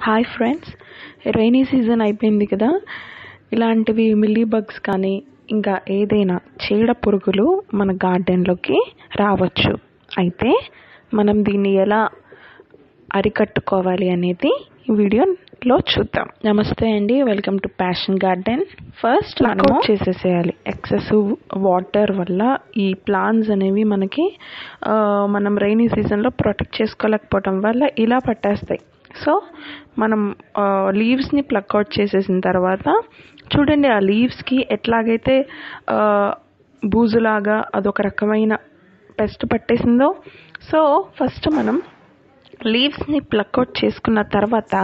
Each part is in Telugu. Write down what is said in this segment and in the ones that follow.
హాయ్ ఫ్రెండ్స్, రైనీ సీజన్ అయిపోయింది కదా. ఇలాంటివి మిల్లీ బగ్స్ కానీ ఇంకా ఏదైనా చీడ పురుగులు మన గార్డెన్లోకి రావచ్చు. అయితే మనం దీన్ని ఎలా అరికట్టుకోవాలి అనేది ఈ వీడియోలో చూద్దాం. నమస్తే అండి, welcome to passion garden. First మనం చేసేసేయాలి. ఎక్సెసివ్ వాటర్ వల్ల ఈ ప్లాంట్స్ అనేవి మనం రైనీ సీజన్లో ప్రొటెక్ట్ చేసుకోలేకపోవడం వల్ల ఇలా పట్టేస్తాయి. సో మనం లీవ్స్ని ప్లక్ అవుట్ చేసేసిన తర్వాత చూడండి, ఆ లీవ్స్కి ఎట్లాగైతే బూజులాగా అదొక రకమైన పెస్ట్ పట్టేసిందో. సో ఫస్ట్ మనం లీవ్స్ని ప్లక్ అవుట్ చేసుకున్న తర్వాత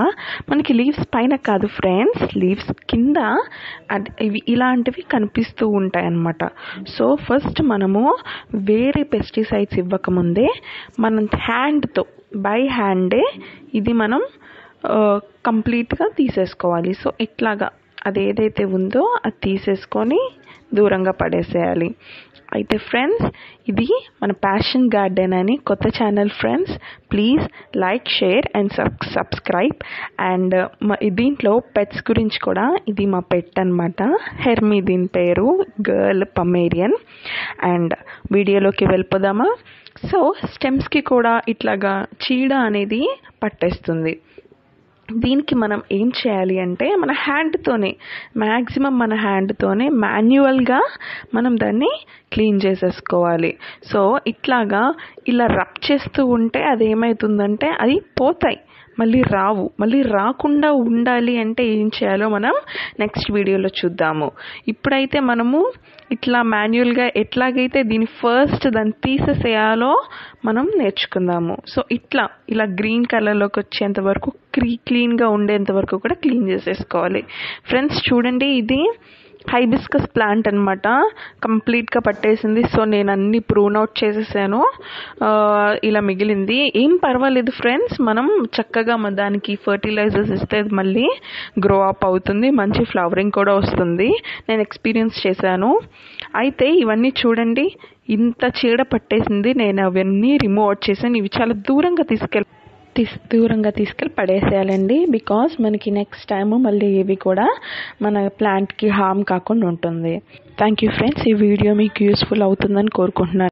మనకి లీవ్స్ పైన కాదు ఫ్రెండ్స్, లీవ్స్ కింద ఇవి ఇలాంటివి కనిపిస్తూ ఉంటాయి అన్నమాట. సో ఫస్ట్ మనము వేరే పెస్టిసైడ్స్ ఇవ్వకముందే మనం హ్యాండ్తో బై హ్యాండే ఇది మనం కంప్లీట్గా తీసేసుకోవాలి. సో ఇట్లాగా అది ఏదైతే ఉందో అది తీసేసుకొని దూరంగా పడేసేయాలి. అయితే ఫ్రెండ్స్, ఇది మన ప్యాషన్ గార్డెన్ అని కొత్త channel friends. Please like, share and subscribe. And దీంట్లో పెట్స్ గురించి కూడా, ఇది మా పెట్ అనమాట, హెర్మీ దీని పేరు, గర్ల్ పమేరియన్. అండ్ వీడియోలోకి వెళ్ళిపోదామా? సో స్టెమ్స్కి కూడా ఇట్లాగా చీడ అనేది పట్టేస్తుంది. దీనికి మనం ఏం చేయాలి అంటే మన హ్యాండ్తోనే మాన్యువల్గా మనం దాన్ని క్లీన్ చేసేసుకోవాలి. సో ఇట్లాగా ఇలా రబ్ చేస్తూ ఉంటే అది ఏమవుతుందంటే అది పోతాయి, మళ్ళీ రాకుండా ఉండాలి అంటే ఏం చేయాలో మనం నెక్స్ట్ వీడియోలో చూద్దాము. ఇప్పుడైతే మనము ఇట్లా మాన్యువల్గా ఎట్లాగైతే దీన్ని ఫస్ట్ దాన్ని తీసేసేయాలో మనం నేర్చుకుందాము. సో ఇలా గ్రీన్ కలర్లోకి వచ్చేంత వరకు క్లీన్గా ఉండేంత వరకు కూడా క్లీన్ చేసేసుకోవాలి. ఫ్రెండ్స్ చూడండి, ఇది హైబిస్కస్ ప్లాంట్ అనమాట, కంప్లీట్గా పట్టేసింది. సో నేను అన్ని ప్రూన్ అవుట్ చేసేసాను. ఇలా మిగిలింది ఏం పర్వాలేదు ఫ్రెండ్స్, మనం చక్కగా దానికి ఫర్టిలైజర్స్ ఇస్తే మళ్ళీ గ్రో అప్ అవుతుంది, మంచి ఫ్లవరింగ్ కూడా వస్తుంది. నేను ఎక్స్పీరియన్స్ చేశాను. అయితే ఇవన్నీ చూడండి, ఇంత చీడ పట్టేసింది. నేను అవన్నీ రిమూవ్ అవుట్ చేశాను. ఇవి చాలా దూరంగా తీసుకెళ్ళి పడేసేయాలండి. బికాజ్ మనకి నెక్స్ట్ టైము మళ్ళీ ఇవి కూడా మన ప్లాంట్కి హార్మ్ కాకుండా ఉంటుంది. థ్యాంక్ యూ ఫ్రెండ్స్, ఈ వీడియో మీకు యూస్ఫుల్ అవుతుందని కోరుకుంటున్నాను.